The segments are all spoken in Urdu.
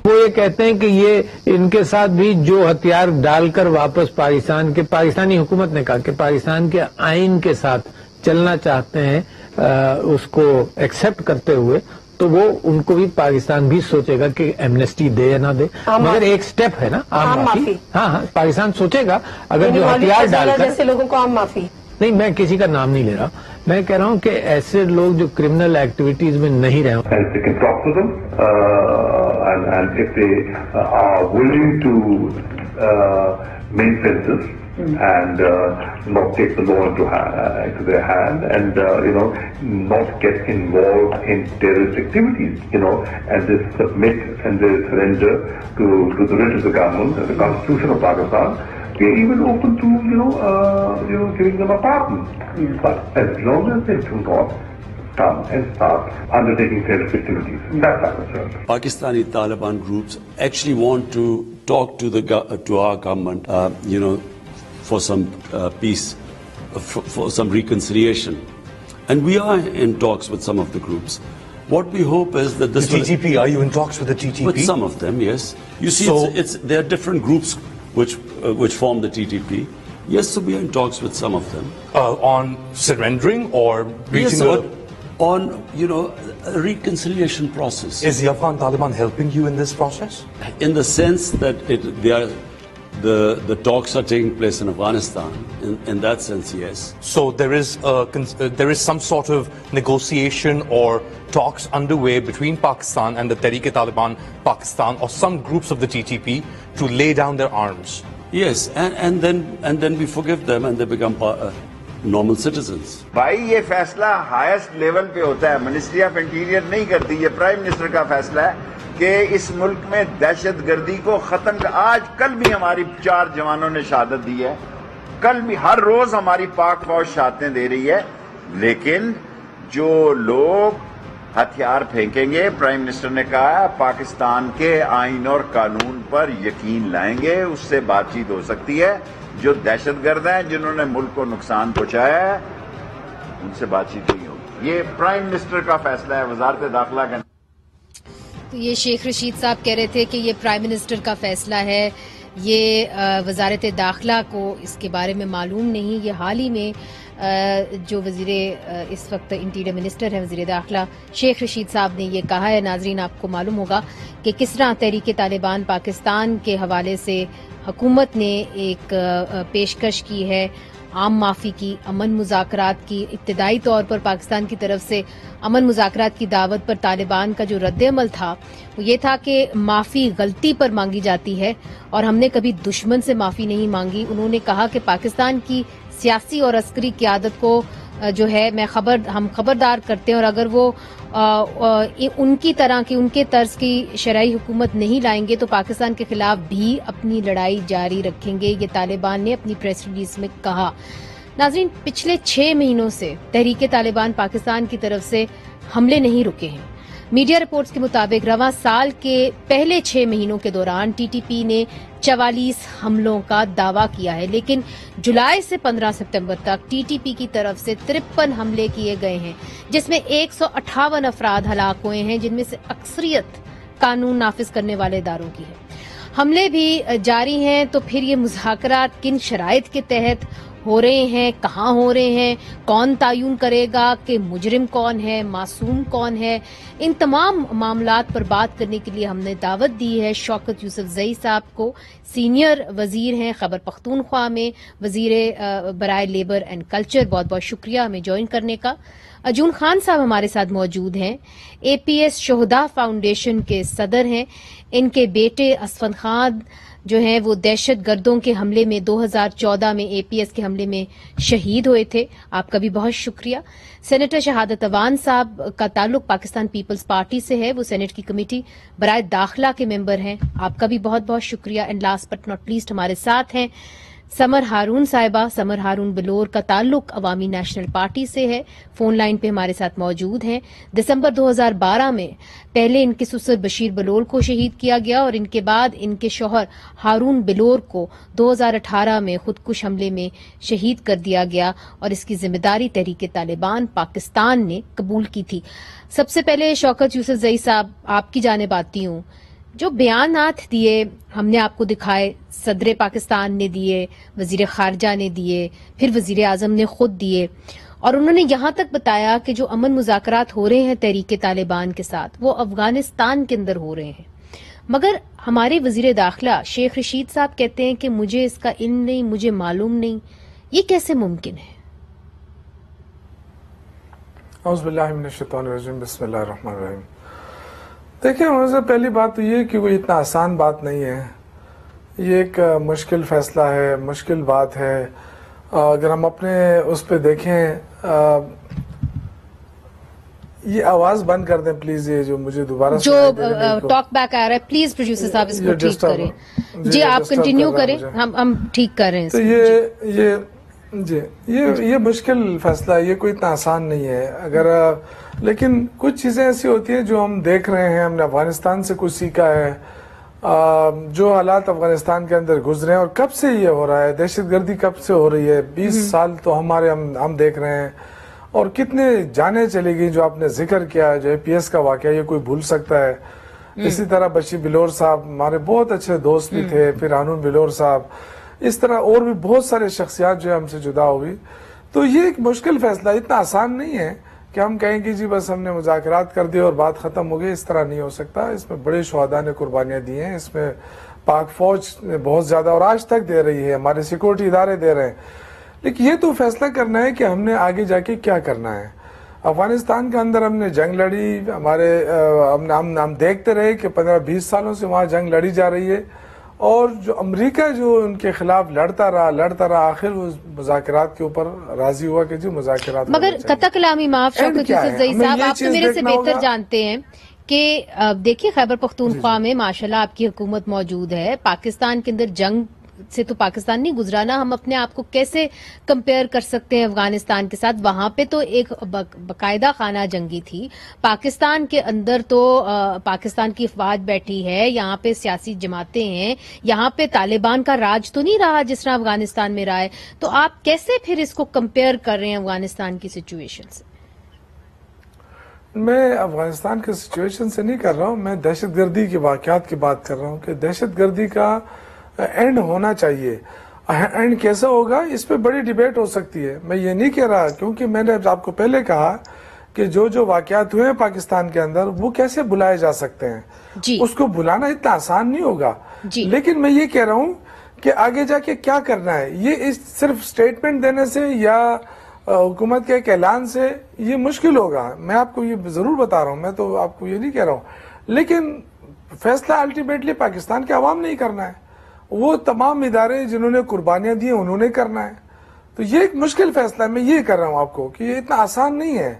وہ یہ کہتے ہیں کہ یہ ان کے ساتھ بھی جو ہتھیار ڈال کر واپس پاکستانی حکومت نے کہا کہ پاکستان کے آئین کے ساتھ چلنا چاہتے ہیں، اس کو ایکسپٹ کرتے ہوئے، تو وہ ان کو بھی پاکستان بھی سوچے گا کہ ایمنیسٹی دے یا نہ دے، مگر ایک سٹیپ ہے نا عام معافی. ہاں پاکستان سوچے گا اگر جو ہتھیار ڈال کر، جیسے لوگوں کو عام معافی نہیں، میں کسی کا نام نہیں لے رہا، میں کہہ رہا ہوں کہ ایسے لوگ جو کرمنل ایکٹیویٹیز میں نہیں رہے and not take the law into their hand, and not get involved in terrorist activities, and they submit and they surrender to the writ of the government and the Constitution of Pakistan. We are even open to giving them a pardon, but as long as they do not come and start undertaking terrorist activities, that's our concern. Pakistani Taliban groups actually want to talk to our government, for some peace, for some reconciliation. And we are in talks with some of the groups. What we hope is that this... The TTP, are you in talks with the TTP? With some of them, yes. You see, there are different groups which form the TTP. Yes, so we are in talks with some of them. On surrendering or reaching on, a reconciliation process. Is the Afghan Taliban helping you in this process? In the sense that the talks are taking place in Afghanistan. In that sense, yes. So there is some sort of negotiation or talks underway between Pakistan and the Tehreek-e-Taliban Pakistan or some groups of the TTP to lay down their arms. Yes, and then we forgive them and they become normal citizens. بھائی یہ فیصلہ ہائیسٹ لیول پہ ہوتا ہے، منسٹری آف انٹیریئر نہیں کرتی، یہ پرائم منسٹر کا فیصلہ ہے کہ اس ملک میں دہشت گردی کو ختم کل بھی ہماری 4 جوانوں نے شہادت دی ہے، کل بھی ہر روز ہماری پاک فوج شہادتیں دے رہی ہے، لیکن جو لوگ ہتھیار پھینکیں گے، پرائم منسٹر نے کہا پاکستان کے آئین اور قانون پر یقین لائیں گے، اس سے بات چیت ہو سکتی ہے. جو دہشت گرد ہیں جنہوں نے ملک کو نقصان پہنچایا ہے ان سے بات چیت نہیں ہوگی. یہ پرائم منسٹر کا فیصلہ ہے، وزارت داخلہ کا. تو یہ شیخ رشید صاحب کہہ رہے تھے کہ یہ پرائم منسٹر کا فیصلہ ہے، یہ وزارت داخلہ کو اس کے بارے میں معلوم نہیں. یہ حال ہی میں جو وزیر اس وقت انٹیریئر منسٹر ہیں وزیر داخلہ شیخ رشید صاحب نے یہ کہا ہے. ناظرین آپ کو معلوم ہوگا کہ کس طرح تحریک طالبان پاکستان کے حوالے سے حکومت نے ایک پیشکش کی ہے عام معافی کی، امن مذاکرات کی. ابتدائی طور پر پاکستان کی طرف سے امن مذاکرات کی دعوت پر طالبان کا جو رد عمل تھا وہ یہ تھا کہ معافی غلطی پر مانگی جاتی ہے اور ہم نے کبھی دشمن سے معافی نہیں مانگی. انہوں نے کہا کہ پاکستان کی سیاسی اور عسکری قیادت کو جو ہے ہم خبردار کرتے ہیں، اور اگر وہ ان کی طرح کی ان کے طرز کی شرعی حکومت نہیں لائیں گے تو پاکستان کے خلاف بھی اپنی لڑائی جاری رکھیں گے. یہ طالبان نے اپنی پریس ریلیز میں کہا. ناظرین پچھلے 6 مہینوں سے تحریک طالبان پاکستان کی طرف سے حملے نہیں رکے ہیں. میڈیا رپورٹس کے مطابق رواں سال کے پہلے 6 مہینوں کے دوران ٹی ٹی پی نے 44 حملوں کا دعویٰ کیا ہے، لیکن جولائی سے 15 ستمبر تک ٹی ٹی پی کی طرف سے 53 حملے کیے گئے ہیں، جس میں 158 افراد ہلاک ہوئے ہیں، جن میں سے اکثریت قانون نافذ کرنے والے اداروں کی ہے. حملے بھی جاری ہیں، تو پھر یہ مذاکرات کن شرائط کے تحت ہو رہے ہیں، کہاں ہو رہے ہیں، کون تعین کرے گا کہ مجرم کون ہے، معصوم کون ہے؟ ان تمام معاملات پر بات کرنے کے لیے ہم نے دعوت دی ہے شوکت یوسف زئی صاحب کو. سینئر وزیر ہیں خیبر پختونخوا میں، وزیر برائے لیبر اینڈ کلچر. بہت بہت شکریہ ہمیں جوائن کرنے کا. اجون خان صاحب ہمارے ساتھ موجود ہیں، اے پی ایس شہداء فاؤنڈیشن کے صدر ہیں. ان کے بیٹے اسفند خان جو ہیں وہ دہشت گردوں کے حملے میں 2014 میں اے پی ایس کے حملے میں شہید ہوئے تھے. آپ کا بھی بہت شکریہ. سینیٹر شہادت اوان صاحب کا تعلق پاکستان پیپلز پارٹی سے ہے، وہ سینٹ کی کمیٹی برائے داخلہ کے ممبر ہیں. آپ کا بھی بہت بہت شکریہ. And last but not least ہمارے ساتھ ہیں سمر ہارون صاحبہ. سمر ہارون بلور کا تعلق عوامی نیشنل پارٹی سے ہے، فون لائن پہ ہمارے ساتھ موجود ہیں. دسمبر 2012 میں پہلے ان کے سسر بشیر بلور کو شہید کیا گیا اور ان کے بعد ان کے شوہر ہارون بلور کو 2018 میں خودکش حملے میں شہید کر دیا گیا، اور اس کی ذمہ داری تحریک طالبان پاکستان نے قبول کی تھی. سب سے پہلے شوکت یوسف زئی صاحب آپ کی جانب آتی ہوں. جو بیانات دیے ہم نے آپ کو دکھائے، صدر پاکستان نے دیے، وزیر خارجہ نے دیے، پھر وزیر اعظم نے خود دیے، اور انہوں نے یہاں تک بتایا کہ جو امن مذاکرات ہو رہے ہیں تحریک طالبان کے ساتھ وہ افغانستان کے اندر ہو رہے ہیں، مگر ہمارے وزیر داخلہ شیخ رشید صاحب کہتے ہیں کہ مجھے اس کا علم نہیں، مجھے معلوم نہیں. یہ کیسے ممکن ہے؟ اعوذ باللہ من الشیطان الرجیم، بسم اللہ الرحمن الرحیم. دیکھیں مولانا، پہلی بات تو یہ کہ وہ اتنا آسان بات نہیں ہے، یہ ایک مشکل فیصلہ ہے، مشکل بات ہے. اگر ہم اپنے اس پہ دیکھیں، یہ آواز بند کر دیں پلیز، یہ جو مجھے دوبارہ جو ٹاک بیک آ رہا ہے پلیز پروڈیوسر صاحب اس کو ٹھیک کریں. جی آپ کنٹینیو کریں، ہم ٹھیک کر رہے ہیں. تو یہ مشکل فیصلہ ہے، یہ کوئی اتنا آسان نہیں ہے. اگر لیکن کچھ چیزیں ایسی ہوتی ہیں جو ہم دیکھ رہے ہیں، ہم نے افغانستان سے کچھ سیکھا ہے. جو حالات افغانستان کے اندر گزرے ہیں اور کب سے یہ ہو رہا ہے، دہشت گردی کب سے ہو رہی ہے، 20 سال تو ہم دیکھ رہے ہیں، اور کتنے جانیں چلی گئی. جو آپ نے ذکر کیا جو APS کا واقعہ، یہ کوئی بھول سکتا ہے؟ اسی طرح بشیر بلور صاحب ہمارے بہت اچھے دوست بھی تھے، پھر ہانون بلور صاحب، اس طرح اور بھی بہت سارے شخصیات جو ہم سے جدا ہوئی. تو یہ ایک مشکل فیصلہ، اتنا آسان نہیں ہے کہ ہم کہیں کہ جی بس ہم نے مذاکرات کر دیے اور بات ختم ہو گئی. اس طرح نہیں ہو سکتا. اس میں بڑے شہداء نے قربانیاں دی ہیں، اس میں پاک فوج نے بہت زیادہ اور آج تک دے رہی ہے، ہمارے سیکورٹی ادارے دے رہے ہیں. لیکن یہ تو فیصلہ کرنا ہے کہ ہم نے آگے جا کے کیا کرنا ہے. افغانستان کے اندر ہم نے جنگ لڑی، ہم دیکھتے رہے کہ 15-20 سالوں سے وہاں جنگ لڑی جا رہی ہے، اور جو امریکہ جو ان کے خلاف لڑتا رہا، آخر وہ مذاکرات کے اوپر راضی ہوا کہ جی مذاکرات. مگر قطع کلامی معاف شوکت یوسف زئی صاحب، آپ تو میرے سے بہتر جانتے ہیں کہ دیکھیے خیبر پختونخوا میں ماشاءاللہ آپ کی حکومت موجود ہے. پاکستان کے اندر جنگ سے تو پاکستان نہیں گزرا نا، ہم اپنے آپ کو کیسے کمپیئر کر سکتے ہیں افغانستان کے ساتھ؟ وہاں پہ تو ایک باقاعدہ خانہ جنگی تھی. پاکستان کے اندر تو پاکستان کی افواج بیٹھی ہے، یہاں پہ سیاسی جماعتیں ہیں، یہاں پہ طالبان کا راج تو نہیں رہا جس طرح افغانستان میں رہا ہے. تو آپ کیسے پھر اس کو کمپیئر کر رہے ہیں افغانستان کی سچویشن سے؟ میں افغانستان کے سچویشن سے نہیں کر رہا ہوں، میں دہشت گردی کے واقعات کی بات کر رہا ہوں کہ دہشت گردی کا اینڈ ہونا چاہیے. اینڈ کیسا ہوگا اس پہ بڑی ڈیبیٹ ہو سکتی ہے. میں یہ نہیں کہہ رہا، کیونکہ میں نے آپ کو پہلے کہا کہ جو واقعات ہوئے ہیں پاکستان کے اندر وہ کیسے بلائے جا سکتے ہیں. اس کو بلانا اتنا آسان نہیں ہوگا. لیکن میں یہ کہہ رہا ہوں کہ آگے جا کے کیا کرنا ہے. یہ صرف سٹیٹمنٹ دینے سے یا حکومت کے ایک اعلان سے یہ مشکل ہوگا. میں آپ کو یہ ضرور بتا رہا ہوں، میں تو آپ کو یہ نہیں کہہ رہا ہوں، لیکن فیصلہ الٹیمیٹلی پاکستان کے عوام نے ہی کرنا ہے. وہ تمام ادارے جنہوں نے قربانیاں دی ہیں انہوں نے کرنا ہے. تو یہ ایک مشکل فیصلہ ہے. میں یہ کر رہا ہوں آپ کو کہ یہ اتنا آسان نہیں ہے.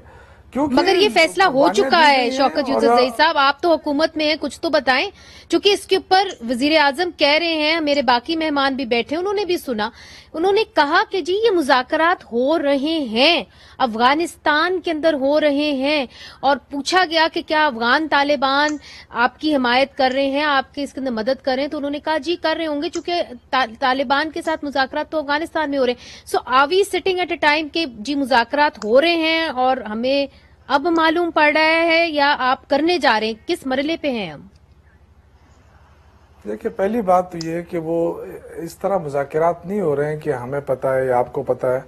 مگر یہ فیصلہ ہو چکا ہے شوکت یوسف زئی صاحب، آپ تو حکومت میں ہیں، کچھ تو بتائیں. چونکہ اس کے اوپر وزیر اعظم کہہ رہے ہیں، میرے باقی مہمان بھی بیٹھے انہوں نے بھی سنا، انہوں نے کہا کہ جی یہ مذاکرات ہو رہے ہیں، افغانستان کے اندر ہو رہے ہیں. اور پوچھا گیا کہ کیا افغان طالبان آپ کی حمایت کر رہے ہیں، آپ کے اس کے اندر مدد کر رہے ہیں؟ تو انہوں نے کہا جی کر رہے ہوں گے، چونکہ طالبان کے ساتھ مذاکرات تو افغانستان میں ہو رہے ہیں. So are we sitting at a time کہ جی مذاکرات ہو رہے ہیں اور ہمیں اب معلوم پڑ رہا ہے، یا آپ کرنے جا رہے ہیں؟ کس مرحلے پہ ہیں ہم؟ دیکھیں پہلی بات تو یہ ہے کہ وہ اس طرح مذاکرات نہیں ہو رہے ہیں کہ ہمیں پتہ ہے یا آپ کو پتہ ہے،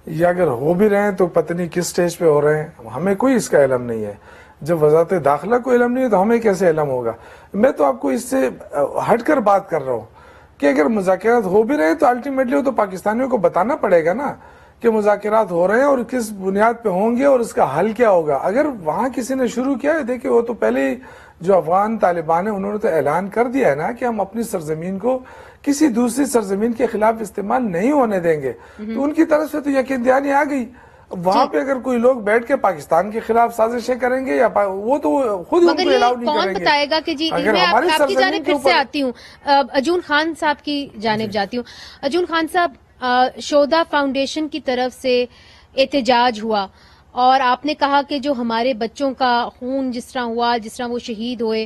یا اگر ہو بھی رہے ہیں تو پتہ نہیں کس سٹیج پہ ہو رہے ہیں، ہمیں کوئی اس کا علم نہیں ہے. جب وزارت داخلہ کو علم نہیں ہے تو ہمیں کیسے علم ہوگا؟ میں تو آپ کو اس سے ہٹ کر بات کر رہا ہوں کہ اگر مذاکرات ہو بھی رہے ہیں تو الٹیمیٹلی تو پاکستانیوں کو بتانا پڑے گا نا کہ مذاکرات ہو رہے ہیں اور کس بنیاد پہ ہوں گے اور اس کا حل کیا ہوگا. اگر وہاں کسی نے شروع کیا ہے، دیکھیں وہ تو پہلے ہی جو افغان طالبان ہیں انہوں نے تو اعلان کر دیا ہے نا کہ ہم اپنی سرزمین کو کسی دوسری سرزمین کے خلاف استعمال نہیں ہونے دیں گے. تو ان کی طرف سے تو یقین دہانی آ گئی. وہاں پہ اگر کوئی لوگ بیٹھ کے پاکستان کے خلاف سازشیں کریں گے یا وہ تو خود ان کو الاؤ نہیں کریں گے. کون بتائے گا کہ جی میں آپ کی جانب پھر سے آتی ہوں، ارجن خان صاحب کی جانب جاتی ہوں. ارجن خان صاحب، شودا فاؤنڈیشن کی طرف سے احتجاج ہوا اور آپ نے کہا کہ جو ہمارے بچوں کا خون جس طرح ہوا، جس طرح وہ شہید ہوئے،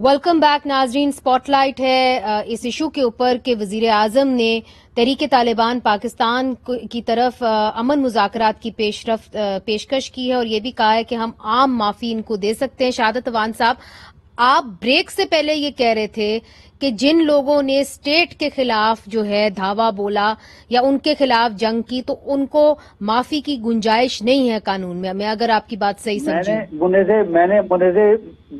ویلکم بیک ناظرین. سپاٹ لائٹ ہے اس ایشو کے اوپر کہ وزیر اعظم نے تحریک طالبان پاکستان کی طرف امن مذاکرات کی پیشکش کی ہے اور یہ بھی کہا ہے کہ ہم عام معافی ان کو دے سکتے ہیں. شہادت اوان صاحب، آپ بریک سے پہلے یہ کہہ رہے تھے کہ جن لوگوں نے اسٹیٹ کے خلاف جو ہے دھاوا بولا یا ان کے خلاف جنگ کی تو ان کو معافی کی گنجائش نہیں ہے قانون میں اگر آپ کی بات صحیح سمجھی.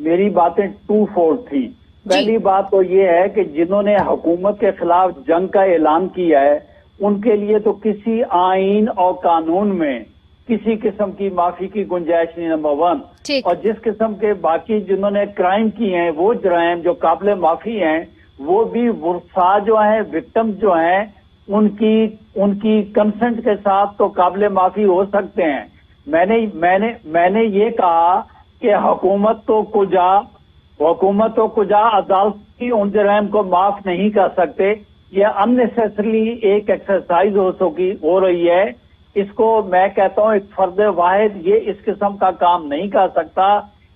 میری باتیں ٹو فولڈ تھی. پہلی بات تو یہ ہے کہ جنہوں نے حکومت کے خلاف جنگ کا اعلان کیا ہے ان کے لیے تو کسی آئین اور قانون میں کسی قسم کی معافی کی گنجائش نہیں، نمبر 1. اور جس قسم کے باقی جنہوں نے کرائم کیے ہیں وہ جرائم جو قابل معافی ہیں وہ بھی ورثاء جو ہیں، وکٹم جو ہیں، ان کی کنسنٹ کے ساتھ تو قابل معافی ہو سکتے ہیں. میں نے یہ کہا کہ حکومت تو کجا عدالت کی ان جرائم کو معاف نہیں کر سکتے. یہ اننیسیسریلی ایک ایکسرسائز ہو رہی ہے. اس کو میں کہتا ہوں ایک فرد واحد یہ اس قسم کا کام نہیں کر سکتا.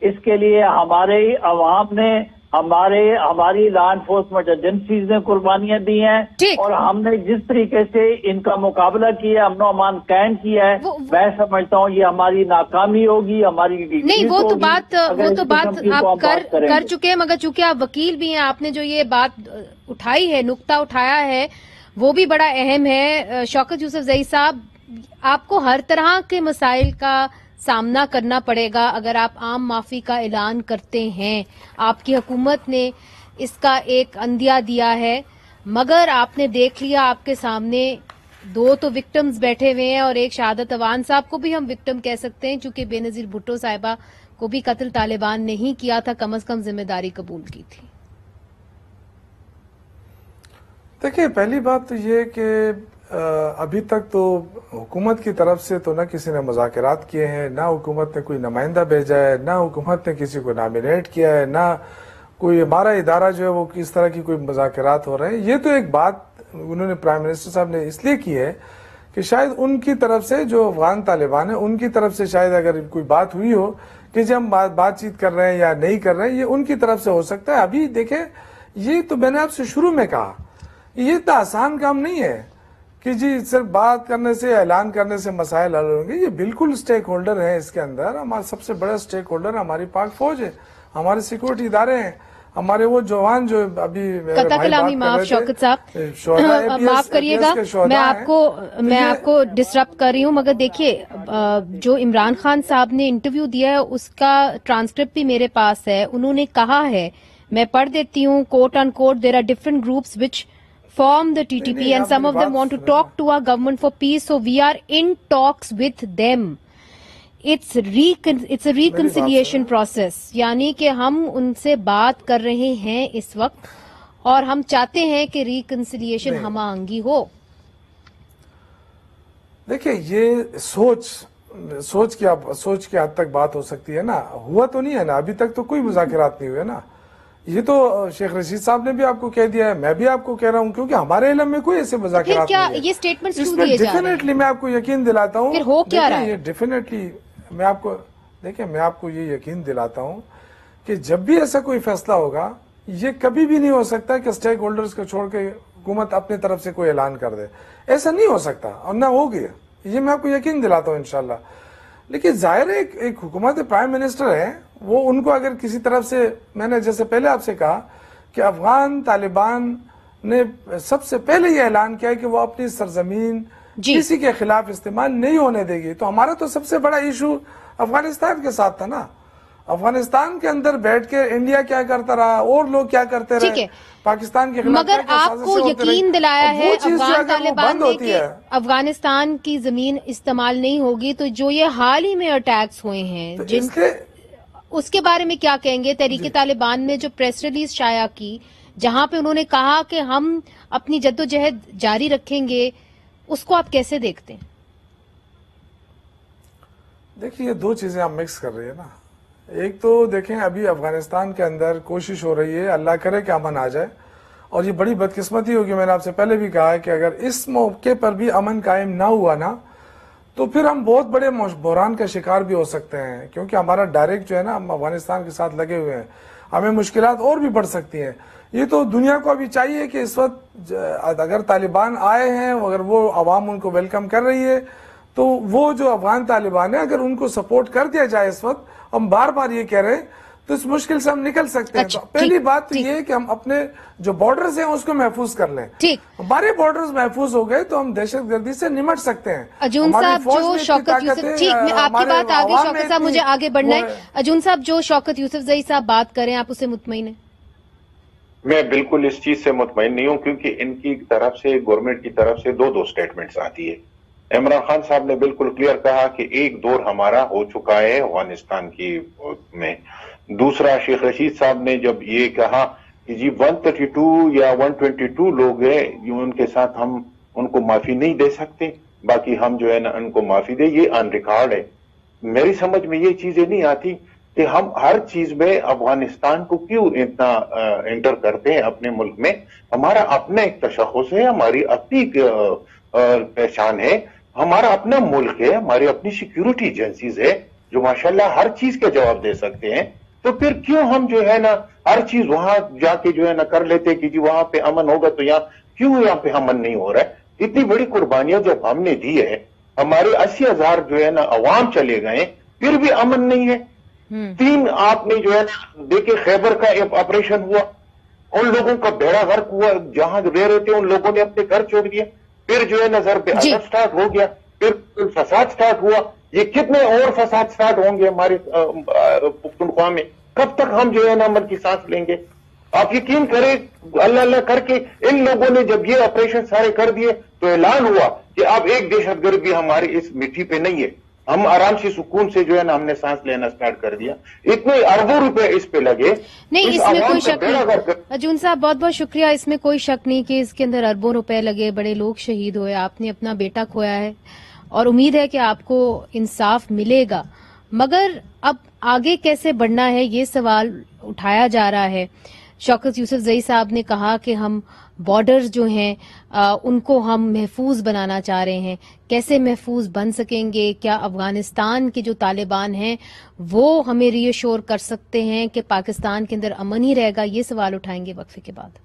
اس کے لیے ہمارے عوام نے، ہماری لا انفورسمنٹ ایجنسیز نے قربانیاں دی ہیں اور ہم نے جس طریقے سے ان کا مقابلہ کیا، امن و امان قائم کیا ہے، میں سمجھتا ہوں یہ ہماری ناکامی ہوگی، ہماری نہیں. وہ تو بات آپ کر چکے ہیں، مگر چونکہ آپ وکیل بھی ہیں، آپ نے جو یہ بات اٹھائی ہے، نقطہ اٹھایا ہے، وہ بھی بڑا اہم ہے. شوکت یوسف زئی صاحب، آپ کو ہر طرح کے مسائل کا سامنا کرنا پڑے گا اگر آپ عام معافی کا اعلان کرتے ہیں. آپ کی حکومت نے اس کا ایک عندیہ دیا ہے، مگر آپ نے دیکھ لیا آپ کے سامنے 2 تو وکٹمز بیٹھے ہوئے ہیں اور ایک شہادت اوان صاحب کو بھی ہم وکٹم کہہ سکتے ہیں چونکہ بے نظیر بھٹو صاحبہ کو بھی قتل طالبان نہیں کیا تھا، کم از کم ذمہ داری قبول کی تھی. دیکھیں، پہلی بات تو یہ کہ ابھی تک تو حکومت کی طرف سے تو نہ کسی نے مذاکرات کیے ہیں، نہ حکومت نے کوئی نمائندہ بھیجا ہے، نہ حکومت نے کسی کو نامینیٹ کیا ہے، نہ کوئی ہمارا ادارہ جو ہے وہ کس طرح کی کوئی مذاکرات ہو رہے ہیں. یہ تو ایک بات انہوں نے پرائم منسٹر صاحب نے اس لیے کی ہے کہ شاید ان کی طرف سے جو افغان طالبان ہیں ان کی طرف سے شاید اگر کوئی بات ہوئی ہو کہ جب ہم بات چیت کر رہے ہیں یا نہیں کر رہے ہیں، یہ ان کی طرف سے ہو سکتا ہے. ابھی دیکھیں، یہ تو میں نے آپ سے شروع میں کہا، یہ تو آسان کام نہیں ہے کہ جی صرف بات کرنے سے، اعلان کرنے سے مسائل حل ہوں گے. یہ بالکل سٹیک ہولڈر ہیں اس کے اندر. ہمارا سب سے بڑا سٹیک ہولڈر ہماری پاک فوج ہے، ہمارے سیکورٹی ادارے ہیں، ہمارے وہ جوان جو ابھی قطع کلامی معاف شوکت صاحب معاف کریے گا، میں آپ کو ڈسٹرب کر رہی ہوں، مگر دیکھیے جو عمران خان صاحب نے انٹرویو دیا ہے اس کا ٹرانسکرپٹ بھی میرے پاس ہے. انہوں نے کہا ہے، میں پڑھ دیتی ہوں، quote unquote, there are different groups which form the TTP and some of them want to talk to our government for peace, so we are in talks with them. It's a reconciliation process. یعنی کہ ہم ان سے بات کر رہے ہیں اس وقت اور ہم چاہتے ہیں کہ ریکنسیلیشن ہم آہنگی ہو. دیکھیں، یہ سوچ کی حد تک بات ہو سکتی ہے نا، ہوا تو نہیں ہے نا، ابھی تک تو کوئی مذاکرات نہیں ہوئے نا. یہ تو شیخ رشید صاحب نے بھی آپ کو کہہ دیا ہے، میں بھی آپ کو کہہ رہا ہوں، کیونکہ ہمارے علم میں کوئی ایسے مذاکرات نہیں ہے. یہ سٹیٹمنٹس کیوں دیے جا رہے ہیں؟ ڈیفینیٹلی میں آپ کو یقین دلاتا ہوں، پھر ہو کیا رہا ہے؟ ڈیفینیٹلی میں آپ کو یہ یقین دلاتا ہوں کہ جب بھی ایسا کوئی فیصلہ ہوگا، یہ کبھی بھی نہیں ہو سکتا کہ سٹیک ہولڈرز کو چھوڑ کے حکومت اپنے طرف سے کوئی اعلان کر دے. ایسا نہیں ہو سکتا اور نہ ہوگی، یہ میں آپ کو یقین دلاتا ہوں انشاءاللہ. لیکن ظاہر ہے ایک حکومت پرائم منسٹر ہے، وہ ان کو اگر کسی طرف سے، میں نے جیسے پہلے آپ سے کہا کہ افغان طالبان نے سب سے پہلے یہ اعلان کیا ہے کہ وہ اپنی سرزمین کسی کے خلاف استعمال نہیں ہونے دے گی. تو ہمارا تو سب سے بڑا ایشو افغانستان کے ساتھ تھا نا. افغانستان کے اندر بیٹھ کے انڈیا کیا کرتا رہا اور لوگ کیا کرتے رہے پاکستان کے خلاف، مگر آپ کو یقین دلایا ہے افغان طالبان نے کہ افغانستان کی زمین استعمال نہیں ہوگی. تو جو یہ حال ہی میں اٹیکس ہوئے ہیں اس کے بارے میں کیا کہیں گے؟ تحریک طالبان نے جو پریس ریلیز شائع کی جہاں پہ انہوں نے کہا کہ ہم اپنی جدوجہد جاری رکھیں گے، اس کو آپ کیسے دیکھتے ہیں؟ دیکھیں، یہ 2 چیزیں آپ مکس کر رہے ہیں نا. ایک تو دیکھیں، ابھی افغانستان کے اندر کوشش ہو رہی ہے، اللہ کرے کہ امن آ جائے، اور یہ بڑی بدقسمتی ہوگی. میں نے آپ سے پہلے بھی کہا ہے کہ اگر اس موقع پر بھی امن قائم نہ ہوا نا تو پھر ہم بہت بڑے بحران کا شکار بھی ہو سکتے ہیں، کیونکہ ہمارا ڈائریکٹ جو ہے نا، ہم افغانستان کے ساتھ لگے ہوئے ہیں. ہمیں مشکلات اور بھی بڑھ سکتی ہیں. یہ تو دنیا کو ابھی چاہیے کہ اس وقت اگر طالبان آئے ہیں، اگر وہ عوام ان کو ویلکم کر رہی ہے، تو وہ جو افغان طالبان ہیں اگر ان کو سپورٹ کر دیا جائے اس وقت، ہم بار بار یہ کہہ رہے ہیں، تو اس مشکل سے ہم نکل سکتے ہیں. تو پہلی بات تو یہ ہے کہ ہم اپنے جو بارڈرز ہیں اس کو محفوظ کر لیں. ہمارے بارڈرز محفوظ ہو گئے تو ہم دہشت گردی سے نمٹ سکتے ہیں. ارجن صاحب جو شوکت یوسف، ٹھیک میں آپ کی بات آگے، شوکت صاحب مجھے آگے بڑھنا ہے. ارجن صاحب جو شوکت یوسف زئی صاحب بات کریں آپ اسے مطمئن ہیں؟ میں بالکل اس چیز سے مطمئن نہیں ہوں، کیونکہ ان کی طرف سے، گورنمنٹ کی طرف سے دو سٹیٹمنٹس آتی ہے. عمران خان صاحب نے بالکل کلیئر کہا کہ ایک دور ہمارا ہو چکا ہے افغانستان کی میں. دوسرا، شیخ رشید صاحب نے جب یہ کہا کہ جی 132 یا 122 لوگ ہیں ان کے ساتھ ہم ان کو معافی نہیں دے سکتے، باقی ہم جو ہے نا ان کو معافی دے، یہ آن ریکارڈ ہے. میری سمجھ میں یہ چیزیں نہیں آتی کہ ہم ہر چیز میں افغانستان کو کیوں اتنا انٹر کرتے ہیں اپنے ملک میں. ہمارا اپنا ایک تشخص ہے، ہماری اپنی پہچان ہے، ہمارا اپنا ملک ہے، ہماری اپنی سیکیورٹی ایجنسیز ہے جو ماشاءاللہ ہر چیز کے جواب دے سکتے ہیں. تو پھر کیوں ہم جو ہے نا ہر چیز وہاں جا کے جو ہے نا کر لیتے کہ جی وہاں پہ امن ہوگا تو یہاں پہ امن نہیں ہو رہا ہے. اتنی بڑی قربانیاں جب ہم نے دی ہے، ہمارے 80,000 جو ہے نا عوام چلے گئے، پھر بھی امن نہیں ہے. 3 آپ نے جو ہے نا دیکھے خیبر کا آپریشن ہوا، ان لوگوں کا بیڑا غرق ہوا، جہاں رہ رہے تھے ان لوگوں نے اپنے گھر چھوڑ دیا. پھر جو ہے نا ضرب عدد سٹارٹ ہو گیا، پھر فساد سٹارٹ ہوا. یہ کتنے اور فساد سٹارٹ ہوں گے ہمارے پختونخوا میں؟ کب تک ہم جو ہے نا امن کی سانس لیں گے؟ آپ یقین کریں، اللہ اللہ کر کے ان لوگوں نے جب یہ آپریشن سارے کر دیے تو اعلان ہوا کہ اب ایک دہشت گرد بھی ہماری اس مٹی پہ نہیں ہے. ہم آرام سے سکون سے جو ہے نا ہم نے سانس لینا سٹارٹ کر دیا. اتنے اربوں روپے اس پہ لگے. نہیں، اس میں کوئی شک نہیں. ارجن صاحب بہت بہت شکریہ. اس میں کوئی شک نہیں کہ اس کے اندر اربوں روپے لگے، بڑے لوگ شہید ہوئے، آپ نے اپنا بیٹا کھویا ہے اور امید ہے کہ آپ کو انصاف ملے گا. مگر اب آگے کیسے بڑھنا ہے یہ سوال اٹھایا جا رہا ہے. شوکت یوسف زئی صاحب نے کہا کہ ہم بارڈرز جو ہیں ان کو ہم محفوظ بنانا چاہ رہے ہیں. کیسے محفوظ بن سکیں گے؟ کیا افغانستان کے جو طالبان ہیں وہ ہمیں ری ایشور کر سکتے ہیں کہ پاکستان کے اندر امن ہی رہے گا؟ یہ سوال اٹھائیں گے وقفے کے بعد.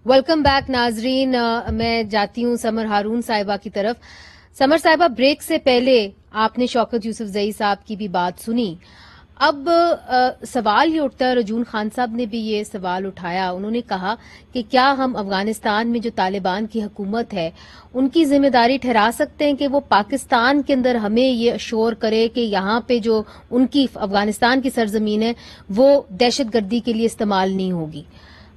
ویلکم بیک ناظرین. میں جاتی ہوں سمر ہارون صاحبہ کی طرف. سمر صاحبہ، بریک سے پہلے آپ نے شوکت یوسف زئی صاحب کی بھی بات سنی. اب سوال یہ اٹھتا ہے، رجون خان صاحب نے بھی یہ سوال اٹھایا. انہوں نے کہا کہ کیا ہم افغانستان میں جو طالبان کی حکومت ہے ان کی ذمہ داری ٹھہرا سکتے ہیں کہ وہ پاکستان کے اندر ہمیں یہ اشور کرے کہ یہاں پہ جو ان کی افغانستان کی سرزمین ہے وہ دہشت گردی کے لیے استعمال نہیں ہوگی؟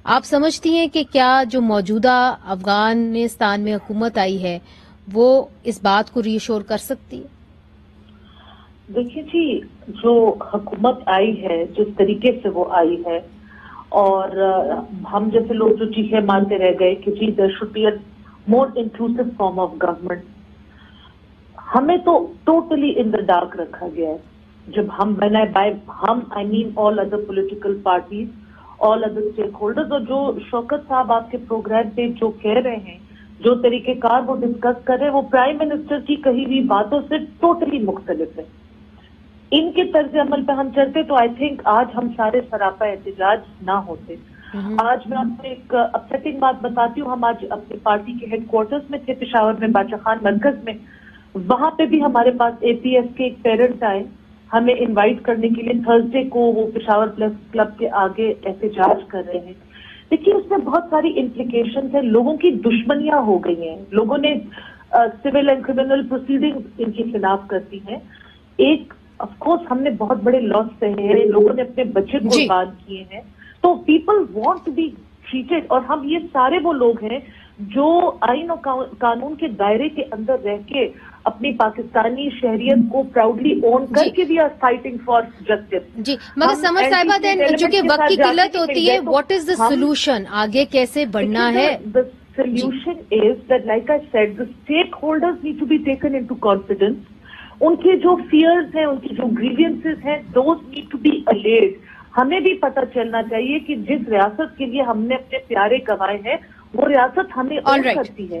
آپ سمجھتی ہیں کہ کیا جو موجودہ افغانستان میں حکومت آئی ہے وہ اس بات کو ری ایشور کر سکتی ہے؟ دیکھیے جی، جو حکومت آئی ہے، جس طریقے سے وہ آئی ہے، اور ہم جیسے لوگ جو چیخیں مارتے رہ گئے کہ جی there should be a more inclusive form of government, ہمیں تو ٹوٹلی ان دا ڈارک رکھا گیا ہے. جب ہم I mean all other political parties, all other stakeholders, اور جو شوکت صاحب آپ کے پروگرام پہ جو کہہ رہے ہیں، جو طریقہ کار وہ ڈسکس کر رہے ہیں، وہ پرائم منسٹر کی کہی ہوئی باتوں سے ٹوٹلی مختلف ہے. ان کے طرز عمل پہ ہم چلتے تو آئی تھنک آج ہم سارے سراپا احتجاج نہ ہوتے. آج میں آپ کو ایک اپسیٹنگ بات بتاتی ہوں. ہم آج اپنی پارٹی کے ہیڈ کوارٹرز میں تھے پشاور میں، بادشاہ خان مرکز میں. وہاں پہ بھی ہمارے پاس اے پی ایس کے ایک پیرنٹ آئے ہمیں انوائٹ کرنے کے لیے. تھرسڈے کو وہ پشاور پریس کلب کے آگے احتجاج کر رہے ہیں. دیکھیے اس میں بہت ساری امپلیکیشنز ہیں. لوگوں کی دشمنیاں ہو گئی ہیں، لوگوں نے سول اینڈ کرمنل پروسیڈنگ ان کے خلاف کرتی ہیں. ایک آف کورس ہم نے بہت بڑے لاس سہے ہیں، لوگوں نے اپنے بچے قربان کیے ہیں. تو people want to be treated, اور ہم یہ سارے وہ لوگ ہیں جو آئین اور قانون کے دائرے کے اندر رہ کے اپنی پاکستانی شہریت کو پراؤڈلی اون کر کے بھی آر فائٹنگ فار جسٹس. جی مگر سمر صاحبہ دین چونکہ وقت کی قلت ہوتی ہے، واٹ از دا سولوشن؟ آگے کیسے بڑھنا ہے؟ The solution is that, like I said, the stakeholders need to be taken into confidence. ان کے جو فیئرز ہیں، ان کی جو گریوینسز ہیں، those need to be allayed. ہمیں بھی پتہ چلنا چاہیے کہ جس ریاست کے لیے ہم نے اپنے پیارے گنوائے ہیں وہ ریاست ہمیں اور کرتی ہے.